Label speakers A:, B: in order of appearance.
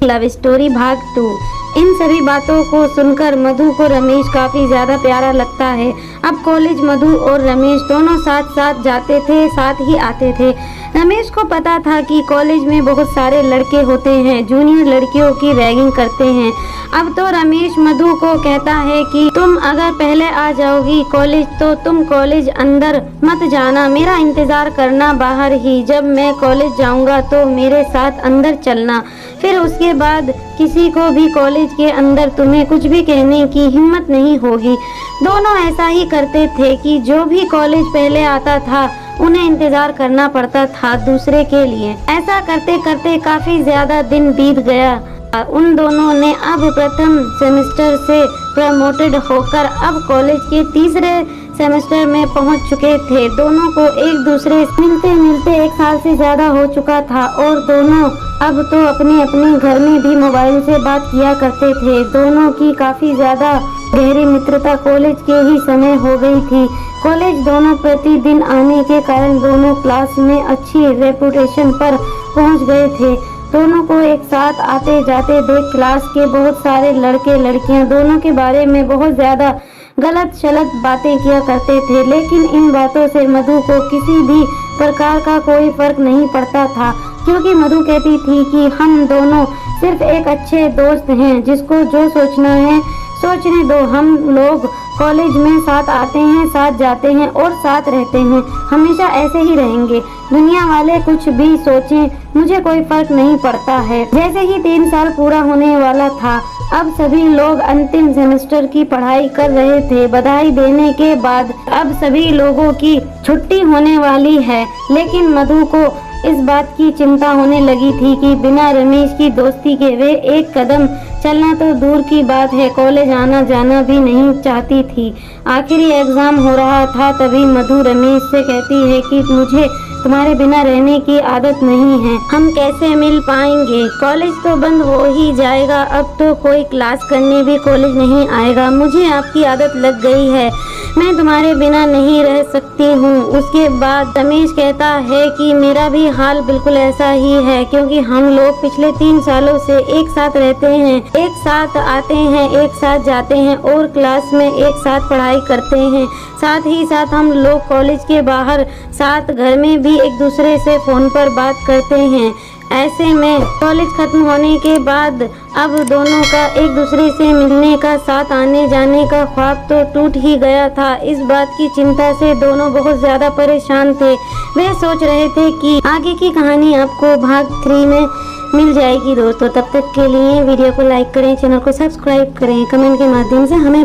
A: Love story भाग 2। इन सभी बातों को सुनकर मधु को रमेश काफ़ी ज़्यादा प्यारा लगता है। अब कॉलेज मधु और रमेश दोनों साथ साथ जाते थे, साथ ही आते थे। रमेश को पता था कि कॉलेज में बहुत सारे लड़के होते हैं, जूनियर लड़कियों की रैगिंग करते हैं। अब तो रमेश मधु को कहता है कि तुम अगर पहले आ जाओगी कॉलेज तो तुम कॉलेज अंदर मत जाना, मेरा इंतज़ार करना बाहर ही। जब मैं कॉलेज जाऊंगा तो मेरे साथ अंदर चलना, फिर उसके बाद किसी को भी कॉलेज के अंदर तुम्हें कुछ भी कहने की हिम्मत नहीं होगी। दोनों ऐसा ही करते थे कि जो भी कॉलेज पहले आता था उन्हें इंतजार करना पड़ता था दूसरे के लिए। ऐसा करते करते काफी ज्यादा दिन बीत गया। उन दोनों ने अब प्रथम सेमेस्टर से प्रमोटेड होकर अब कॉलेज के तीसरे सेमेस्टर में पहुंच चुके थे। दोनों को एक दूसरे मिलते मिलते 1 साल से ज्यादा हो चुका था और दोनों अब तो अपने अपने घर में भी मोबाइल से बात किया करते थे। दोनों की काफी ज्यादा गहरी मित्रता कॉलेज के ही समय हो गई थी। कॉलेज दोनों प्रतिदिन आने के कारण दोनों क्लास में अच्छी रेपुटेशन पर पहुंच गए थे। दोनों को एक साथ आते जाते देख क्लास के बहुत सारे लड़के लड़कियां दोनों के बारे में बहुत ज्यादा गलत शलत बातें किया करते थे, लेकिन इन बातों से मधु को किसी भी प्रकार का कोई फर्क नहीं पड़ता था, क्योंकि मधु कहती थी कि हम दोनों सिर्फ एक अच्छे दोस्त हैं, जिसको जो सोचना है सोचने दो। हम लोग कॉलेज में साथ आते हैं, साथ जाते हैं और साथ रहते हैं, हमेशा ऐसे ही रहेंगे। दुनिया वाले कुछ भी सोचें, मुझे कोई फर्क नहीं पड़ता है। जैसे ही 3 साल पूरा होने वाला था, अब सभी लोग अंतिम सेमेस्टर की पढ़ाई कर रहे थे। बधाई देने के बाद अब सभी लोगों की छुट्टी होने वाली है, लेकिन मधु को इस बात की चिंता होने लगी थी कि बिना रमेश की दोस्ती के वे एक कदम चलना तो दूर की बात है, कॉलेज आना जाना भी नहीं चाहती थी। आखिरी एग्जाम हो रहा था, तभी मधु रमेश से कहती है कि मुझे तुम्हारे बिना रहने की आदत नहीं है, हम कैसे मिल पाएंगे? कॉलेज तो बंद हो ही जाएगा, अब तो कोई क्लास करने भी कॉलेज नहीं आएगा। मुझे आपकी आदत लग गई है, मैं तुम्हारे बिना नहीं रह सकती हूँ। उसके बाद रमेश कहता है कि मेरा भी हाल बिल्कुल ऐसा ही है, क्योंकि हम लोग पिछले 3 सालों से एक साथ रहते हैं, एक साथ आते हैं, एक साथ जाते हैं और क्लास में एक साथ पढ़ाई करते हैं। साथ ही साथ हम लोग कॉलेज के बाहर साथ घर में भी एक दूसरे से फोन पर बात करते हैं। ऐसे में कॉलेज खत्म होने के बाद अब दोनों का एक दूसरे से मिलने का, साथ आने जाने का ख्वाब तो टूट ही गया था। इस बात की चिंता से दोनों बहुत ज़्यादा परेशान थे। वे सोच रहे थे कि आगे की कहानी आपको भाग 3 में मिल जाएगी दोस्तों। तब तक के लिए वीडियो को लाइक करें, चैनल को सब्सक्राइब करें, कमेंट के माध्यम से हमें